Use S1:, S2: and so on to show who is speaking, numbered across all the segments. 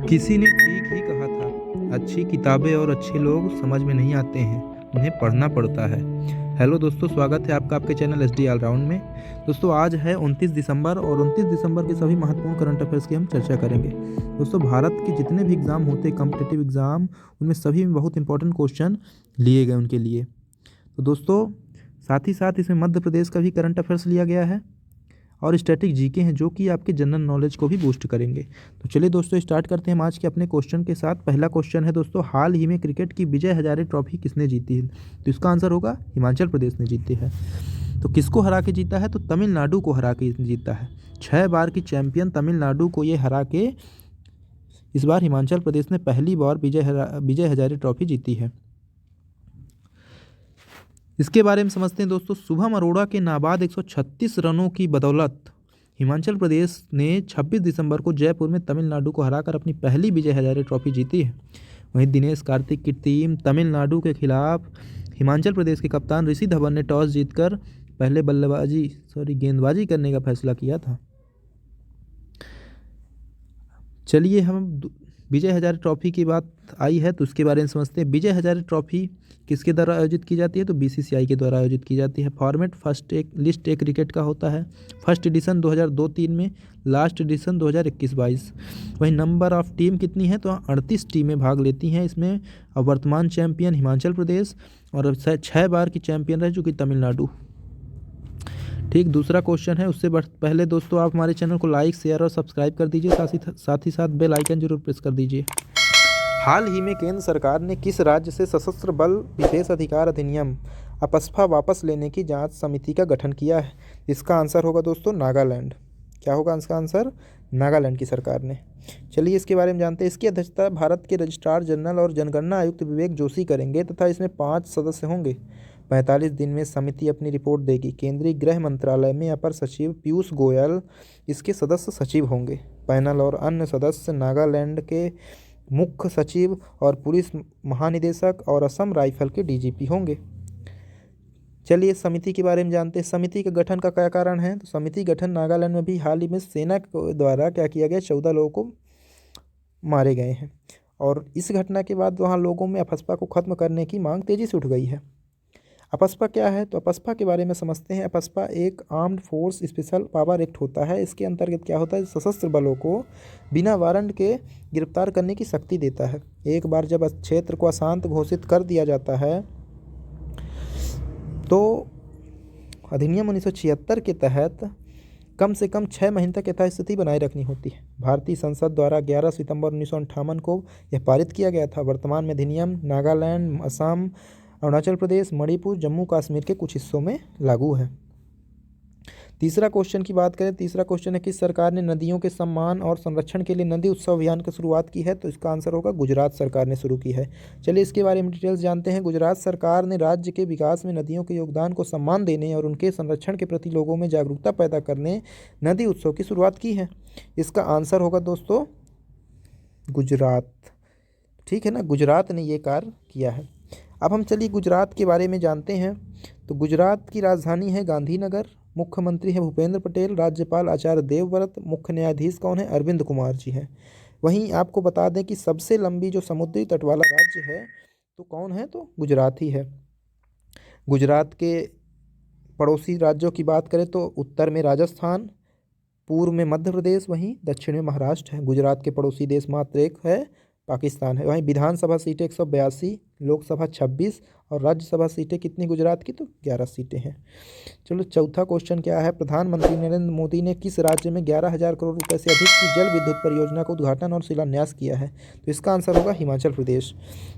S1: किसी ने ठीक ही कहा था, अच्छी किताबें और अच्छे लोग समझ में नहीं आते हैं, उन्हें पढ़ना पड़ता है। हेलो दोस्तों, स्वागत है आपका आपके चैनल SD ऑलराउंड में। दोस्तों आज है 29 दिसंबर और 29 दिसंबर के सभी महत्वपूर्ण करंट अफेयर्स की हम चर्चा करेंगे। दोस्तों भारत के जितने भी एग्ज़ाम होते हैं कॉम्पिटिटिव एग्ज़ाम, उनमें सभी में बहुत इंपॉर्टेंट क्वेश्चन लिए गए उनके लिए। तो दोस्तों साथ ही साथ इसमें मध्य प्रदेश का भी करंट अफेयर्स लिया गया है और स्टैटिक जीके हैं जो कि आपके जनरल नॉलेज को भी बूस्ट करेंगे। तो चलिए दोस्तों स्टार्ट करते हैं हम आज के अपने क्वेश्चन के साथ। पहला क्वेश्चन है दोस्तों, हाल ही में क्रिकेट की विजय हजारे ट्रॉफी किसने जीती है? तो इसका आंसर होगा हिमाचल प्रदेश ने जीती है। तो किसको हरा के जीता है? तो तमिलनाडु को हरा के जीता है। 6 बार की चैंपियन तमिलनाडु को ये हरा के इस बार हिमाचल प्रदेश ने पहली बार विजय हजारे ट्रॉफी जीती है। इसके बारे में समझते हैं दोस्तों। शुभम अरोड़ा के नाबाद 136 रनों की बदौलत हिमाचल प्रदेश ने 26 दिसंबर को जयपुर में तमिलनाडु को हराकर अपनी पहली विजय हजारे ट्रॉफी जीती है। वहीं दिनेश कार्तिक की टीम तमिलनाडु के खिलाफ हिमाचल प्रदेश के कप्तान ऋषि धवन ने टॉस जीतकर पहले गेंदबाजी करने का फैसला किया था। चलिए हम विजय हजारे ट्रॉफी की बात आई है तो उसके बारे में समझते हैं। विजय हजारे ट्रॉफी किसके द्वारा आयोजित की जाती है? तो BCCI के द्वारा आयोजित की जाती है। फॉर्मेट लिस्ट ए क्रिकेट का होता है। फर्स्ट एडिशन 2002-03 में, लास्ट एडिशन 2021-22। वहीं नंबर ऑफ टीम कितनी है? तो 38 टीमें भाग लेती हैं इसमें। और वर्तमान चैंपियन हिमाचल प्रदेश और 6 बार की चैंपियन रह चुकी तमिलनाडु। ठीक, दूसरा क्वेश्चन है उससे पहले दोस्तों आप हमारे चैनल को लाइक शेयर और सब्सक्राइब कर दीजिए, साथ ही साथ बेल आइकन जरूर प्रेस कर दीजिए। हाल ही में केंद्र सरकार ने किस राज्य से सशस्त्र बल विशेष अधिकार अधिनियम अपस्फा वापस लेने की जांच समिति का गठन किया है? इसका आंसर होगा दोस्तों नागालैंड। क्या होगा इसका आंसर? नागालैंड की सरकार ने। चलिए इसके बारे में जानते हैं। इसकी अध्यक्षता भारत के रजिस्ट्रार जनरल और जनगणना आयुक्त विवेक जोशी करेंगे तथा इसमें 5 सदस्य होंगे। 45 दिन में समिति अपनी रिपोर्ट देगी। केंद्रीय गृह मंत्रालय में अपर सचिव पीयूष गोयल इसके सदस्य सचिव होंगे। पैनल और अन्य सदस्य नागालैंड के मुख्य सचिव और पुलिस महानिदेशक और असम राइफल के DGP होंगे। चलिए समिति के बारे में जानते हैं। समिति के गठन का क्या कारण है? तो समिति गठन नागालैंड में भी हाल ही में सेना के द्वारा क्या किया गया, 14 लोगों को मारे गए हैं और इस घटना के बाद वहाँ लोगों में अपस्फा को खत्म करने की मांग तेजी से उठ गई है। अपस्फा क्या है? तो अपस्फा के बारे में समझते हैं। अपस्फा एक armed force special power act होता है। इसके अंतर्गत क्या होता है, सशस्त्र बलों को बिना वारंट के गिरफ्तार करने की शक्ति देता है। एक बार जब क्षेत्र को अशांत घोषित कर दिया जाता है तो अधिनियम 1976 के तहत कम से कम 6 महीने तक यथास्थिति बनाए रखनी होती है। भारतीय संसद द्वारा 11 सितंबर 1958 को यह पारित किया गया था। वर्तमान में अधिनियम नागालैंड, असम, अरुणाचल प्रदेश, मणिपुर, जम्मू कश्मीर के कुछ हिस्सों में लागू है। तीसरा क्वेश्चन की बात करें। तीसरा क्वेश्चन है, किस सरकार ने नदियों के सम्मान और संरक्षण के लिए नदी उत्सव अभियान की शुरुआत की है? तो इसका आंसर होगा गुजरात सरकार ने शुरू की है। चलिए इसके बारे में डिटेल्स जानते हैं। गुजरात सरकार ने राज्य के विकास में नदियों के योगदान को सम्मान देने और उनके संरक्षण के प्रति लोगों में जागरूकता पैदा करने नदी उत्सव की शुरुआत की है। इसका आंसर होगा दोस्तों गुजरात। ठीक है ना, गुजरात ने ये कार्य किया है। अब हम चलिए गुजरात के बारे में जानते हैं। तो गुजरात की राजधानी है गांधीनगर। मुख्यमंत्री है भूपेंद्र पटेल। राज्यपाल आचार्य देवव्रत। मुख्य न्यायाधीश कौन है? अरविंद कुमार जी हैं। वहीं आपको बता दें कि सबसे लंबी जो समुद्री तट वाला राज्य है तो कौन है? तो गुजरात ही है। गुजरात के पड़ोसी राज्यों की बात करें तो उत्तर में राजस्थान, पूर्व में मध्य प्रदेश, वहीं दक्षिण में महाराष्ट्र है। गुजरात के पड़ोसी देश मात्र एक है, पाकिस्तान है। वहीं विधानसभा सीटें 182, लोकसभा 26 और राज्यसभा सीटें कितनी गुजरात की? तो 11 सीटें हैं। चलो चौथा क्वेश्चन क्या है, प्रधानमंत्री नरेंद्र मोदी ने किस राज्य में 11,000 करोड़ रुपए से अधिक की जल विद्युत परियोजना का उद्घाटन और शिलान्यास किया है? तो इसका आंसर होगा हिमाचल प्रदेश।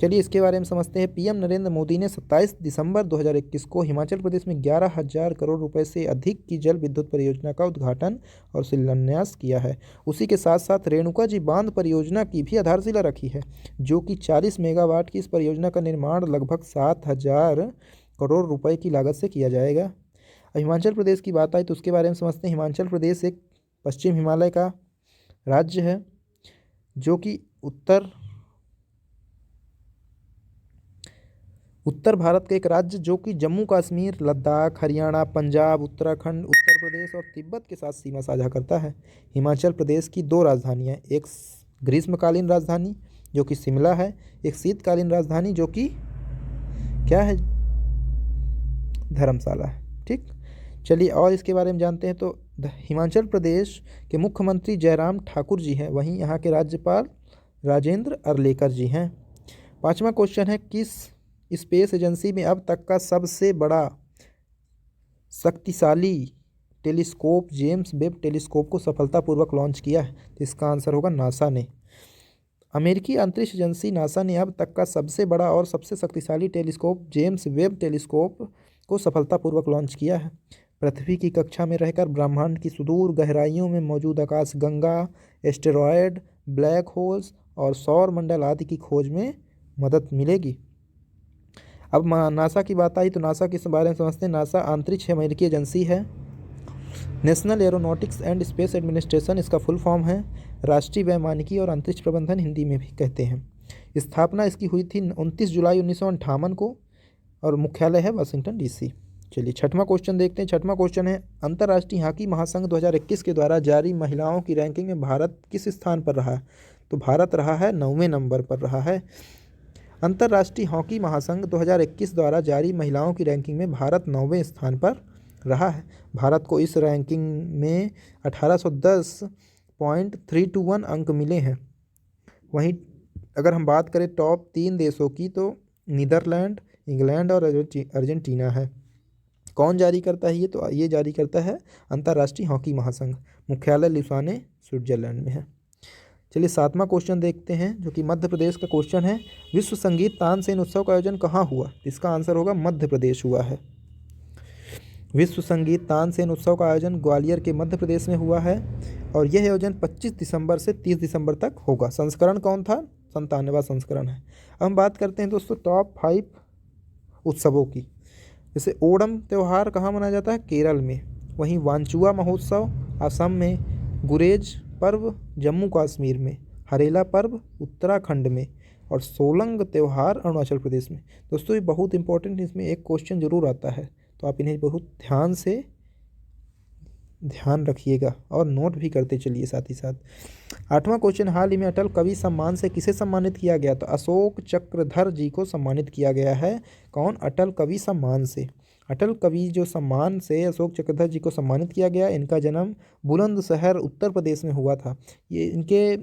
S1: चलिए इसके बारे में समझते हैं। पीएम नरेंद्र मोदी ने 27 दिसंबर 2021 को हिमाचल प्रदेश में 11,000 करोड़ रुपए से अधिक की जल विद्युत परियोजना का उद्घाटन और शिलान्यास किया है। उसी के साथ साथ रेणुका जी बांध परियोजना की भी आधारशिला रखी है, जो कि 40 मेगावाट की इस परियोजना का निर्माण लगभग 7,000 करोड़ रुपए की लागत से किया जाएगा। अब हिमाचल प्रदेश की बात आई तो उसके बारे में समझते हैं। हिमाचल प्रदेश एक पश्चिम हिमालय का राज्य है जो कि उत्तर भारत का एक राज्य जो कि जम्मू कश्मीर, लद्दाख, हरियाणा, पंजाब, उत्तराखंड, उत्तर प्रदेश और तिब्बत के साथ सीमा साझा करता है। हिमाचल प्रदेश की 2 राजधानियाँ, एक ग्रीष्मकालीन राजधानी जो कि शिमला है, एक शीतकालीन राजधानी जो कि क्या है, धर्मशाला है। ठीक, चलिए और इसके बारे में जानते हैं। तो हिमाचल प्रदेश के मुख्यमंत्री जयराम ठाकुर जी हैं, वहीं यहाँ के राज्यपाल राजेंद्र अर्लेकर जी हैं। 5वां क्वेश्चन है, किस स्पेस एजेंसी में अब तक का सबसे बड़ा शक्तिशाली टेलीस्कोप जेम्स वेब टेलीस्कोप को सफलतापूर्वक लॉन्च किया है? तो इसका आंसर होगा नासा ने। अमेरिकी अंतरिक्ष एजेंसी नासा ने अब तक का सबसे बड़ा और सबसे शक्तिशाली टेलीस्कोप जेम्स वेब टेलीस्कोप को सफलतापूर्वक लॉन्च किया है। पृथ्वी की कक्षा में रहकर ब्रह्मांड की सुदूर गहराइयों में मौजूद आकाशगंगा, एस्टेरॉयड, ब्लैक होल्स और सौर मंडल आदि की खोज में मदद मिलेगी। अब नासा की बात आई तो नासा के बारे में समझते हैं। नासा अंतरिक्ष अमेरिकी एजेंसी है। National aeronautics and space administration इसका फुल फॉर्म है। राष्ट्रीय वैमानिकी और अंतरिक्ष प्रबंधन हिंदी में भी कहते हैं। स्थापना इसकी हुई थी 29 जुलाई 1958 को और मुख्यालय है वाशिंगटन डीसी। चलिए 6वां क्वेश्चन देखते हैं। 6वां क्वेश्चन है, अंतर्राष्ट्रीय हॉकी महासंघ 2021 के द्वारा जारी महिलाओं की रैंकिंग में भारत किस स्थान पर रहा है? तो भारत रहा है 9वें नंबर पर रहा है। अंतर्राष्ट्रीय हॉकी महासंघ 2021 द्वारा जारी महिलाओं की रैंकिंग में भारत 9वें स्थान पर रहा है। भारत को इस रैंकिंग में 1810.321 अंक मिले हैं। वहीं अगर हम बात करें टॉप 3 देशों की तो नीदरलैंड, इंग्लैंड और अर्जेंटीना है। कौन जारी करता है ये? तो ये जारी करता है अंतर्राष्ट्रीय हॉकी महासंघ। मुख्यालय लुसाने स्विट्जरलैंड में है। चलिए 7वां क्वेश्चन देखते हैं जो कि मध्य प्रदेश का क्वेश्चन है। विश्व संगीत तानसेन उत्सव का आयोजन कहाँ हुआ? इसका आंसर होगा मध्य प्रदेश हुआ है। विश्व संगीत तानसेन उत्सव का आयोजन ग्वालियर के मध्य प्रदेश में हुआ है और यह आयोजन 25 दिसंबर से 30 दिसंबर तक होगा। संस्करण कौन था? 97वां संस्करण है। अब हम बात करते हैं दोस्तों टॉप 5 उत्सवों की। जैसे ओणम त्यौहार कहाँ मनाया जाता है? केरल में। वहीं वांचुआ महोत्सव असम में, गुरेज पर्व जम्मू कश्मीर में, हरेला पर्व उत्तराखंड में और सोलंग त्यौहार अरुणाचल प्रदेश में। दोस्तों ये बहुत इंपॉर्टेंट, इसमें एक क्वेश्चन जरूर आता है तो आप इन्हें बहुत ध्यान से ध्यान रखिएगा और नोट भी करते चलिए साथ ही साथ। 8वां क्वेश्चन, हाल ही में अटल कवि सम्मान से किसे सम्मानित किया गया? तो अशोक चक्रधर जी को सम्मानित किया गया है। कौन? अटल कवि सम्मान से। अटल कवि जो सम्मान से अशोक चक्रधर जी को सम्मानित किया गया। इनका जन्म बुलंदशहर उत्तर प्रदेश में हुआ था। ये इनके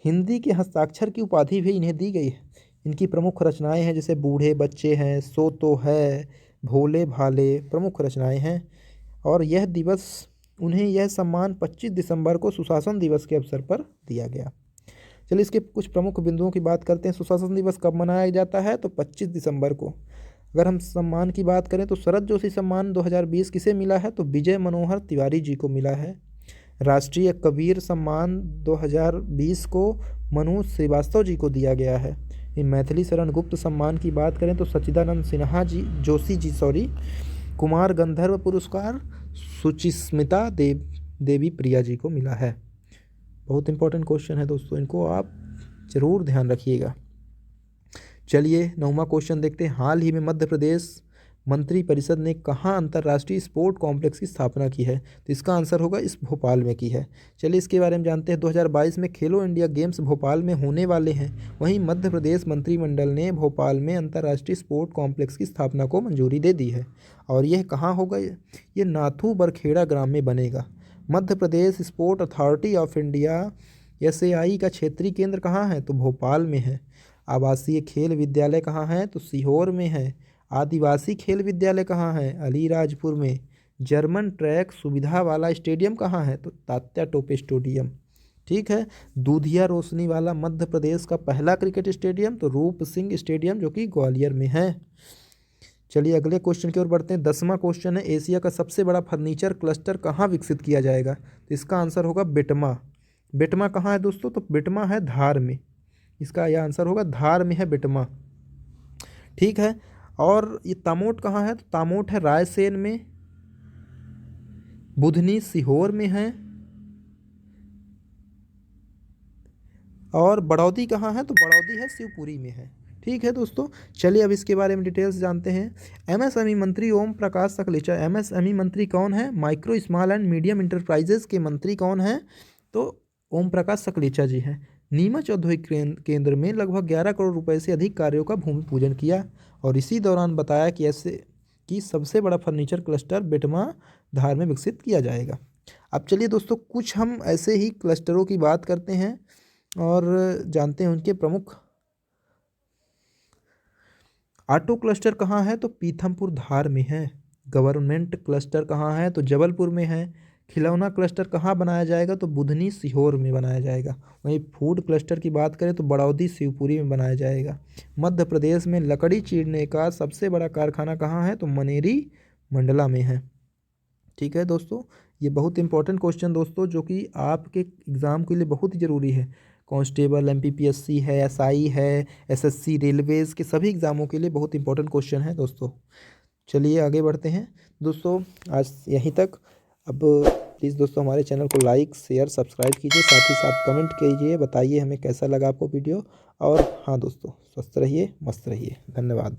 S1: हिंदी के हस्ताक्षर की उपाधि भी इन्हें दी गई है। इनकी प्रमुख रचनाएं हैं जैसे बूढ़े बच्चे हैं, सो तो है, भोले भाले प्रमुख रचनाएं हैं। और यह दिवस उन्हें यह सम्मान 25 दिसंबर को सुशासन दिवस के अवसर पर दिया गया। चलिए इसके कुछ प्रमुख बिंदुओं की बात करते हैं। सुशासन दिवस कब मनाया जाता है? तो 25 दिसंबर को। अगर हम सम्मान की बात करें तो शरद जोशी सम्मान 2020 किसे मिला है? तो विजय मनोहर तिवारी जी को मिला है। राष्ट्रीय कबीर सम्मान 2020 को मनोज श्रीवास्तव जी को दिया गया है। मैथिली शरण गुप्त सम्मान की बात करें तो सच्चिदानंद सिन्हा जी कुमार गंधर्व पुरस्कार सुचिस्मिता देवी प्रिया जी को मिला है। बहुत इंपॉर्टेंट क्वेश्चन है दोस्तों, इनको आप जरूर ध्यान रखिएगा। चलिए 9वां क्वेश्चन देखते हैं। हाल ही में मध्य प्रदेश मंत्री परिषद ने कहाँ अंतर्राष्ट्रीय स्पोर्ट कॉम्प्लेक्स की स्थापना की है? तो इसका आंसर होगा इस भोपाल में की है। चलिए इसके बारे में जानते हैं। 2022 में खेलो इंडिया गेम्स भोपाल में होने वाले हैं। वहीं मध्य प्रदेश मंत्रिमंडल ने भोपाल में अंतर्राष्ट्रीय स्पोर्ट कॉम्प्लेक्स की स्थापना को मंजूरी दे दी है। और यह कहाँ होगा? ये नाथू बरखेड़ा ग्राम में बनेगा। Madhya Pradesh sport authority of India SAI का क्षेत्रीय केंद्र कहाँ है? तो भोपाल में है। आवासीय खेल विद्यालय कहाँ है? तो सीहोर में है। आदिवासी खेल विद्यालय कहाँ है? अलीराजपुर में। जर्मन ट्रैक सुविधा वाला स्टेडियम कहाँ है? तो तात्या टोपे स्टेडियम। ठीक है। दूधिया रोशनी वाला मध्य प्रदेश का पहला क्रिकेट स्टेडियम तो रूप सिंह स्टेडियम जो कि ग्वालियर में है। चलिए अगले क्वेश्चन की ओर बढ़ते हैं। 10वां क्वेश्चन है, एशिया का सबसे बड़ा फर्नीचर क्लस्टर कहाँ विकसित किया जाएगा? तो इसका आंसर होगा बेटमा। बेटमा कहाँ है दोस्तों? तो बेटमा है धार में। इसका यह आंसर होगा धार में है बेटमा। ठीक है। और ये तामोट कहाँ है? तो तामोट है रायसेन में। बुधनी सीहोर में है। और बड़ौदी कहाँ है? तो बड़ौदी है शिवपुरी में है। ठीक है दोस्तों। चलिए अब इसके बारे में डिटेल्स जानते हैं। MSME मंत्री ओम प्रकाश सकलेचा। MSME मंत्री कौन है? Micro small and medium enterprises के मंत्री कौन हैं? तो ओम प्रकाश सकलेचा जी हैं। नीमच औद्योगिक केंद्र में लगभग 11 करोड़ रुपए से अधिक कार्यों का भूमि पूजन किया और इसी दौरान बताया कि ऐसे कि सबसे बड़ा फर्नीचर क्लस्टर बेटमा धार में विकसित किया जाएगा। अब चलिए दोस्तों कुछ हम ऐसे ही क्लस्टरों की बात करते हैं और जानते हैं उनके प्रमुख। ऑटो क्लस्टर कहाँ है तो पीथमपुर धार में है। गवर्नमेंट क्लस्टर कहाँ है तो जबलपुर में है। खिलौना क्लस्टर कहाँ बनाया जाएगा तो बुधनी सीहोर में बनाया जाएगा। वहीं फूड क्लस्टर की बात करें तो बड़ौदी शिवपुरी में बनाया जाएगा। मध्य प्रदेश में लकड़ी चीरने का सबसे बड़ा कारखाना कहाँ है तो मनेरी मंडला में है। ठीक है दोस्तों, ये बहुत इंपॉर्टेंट क्वेश्चन दोस्तों जो कि आपके एग्ज़ाम के लिए बहुत ही ज़रूरी है। कांस्टेबल, एमपीपीएससी है, एसआई है, एसएससी, रेलवेज़ के सभी एग्ज़ामों के लिए बहुत इंपॉर्टेंट क्वेश्चन है दोस्तों। चलिए आगे बढ़ते हैं दोस्तों, आज यहीं तक। अब प्लीज़ दोस्तों हमारे चैनल को लाइक, शेयर, सब्सक्राइब कीजिए, साथ ही साथ कमेंट कीजिए, बताइए हमें कैसा लगा आपको वीडियो। और हाँ दोस्तों, स्वस्थ रहिए, मस्त रहिए, धन्यवाद।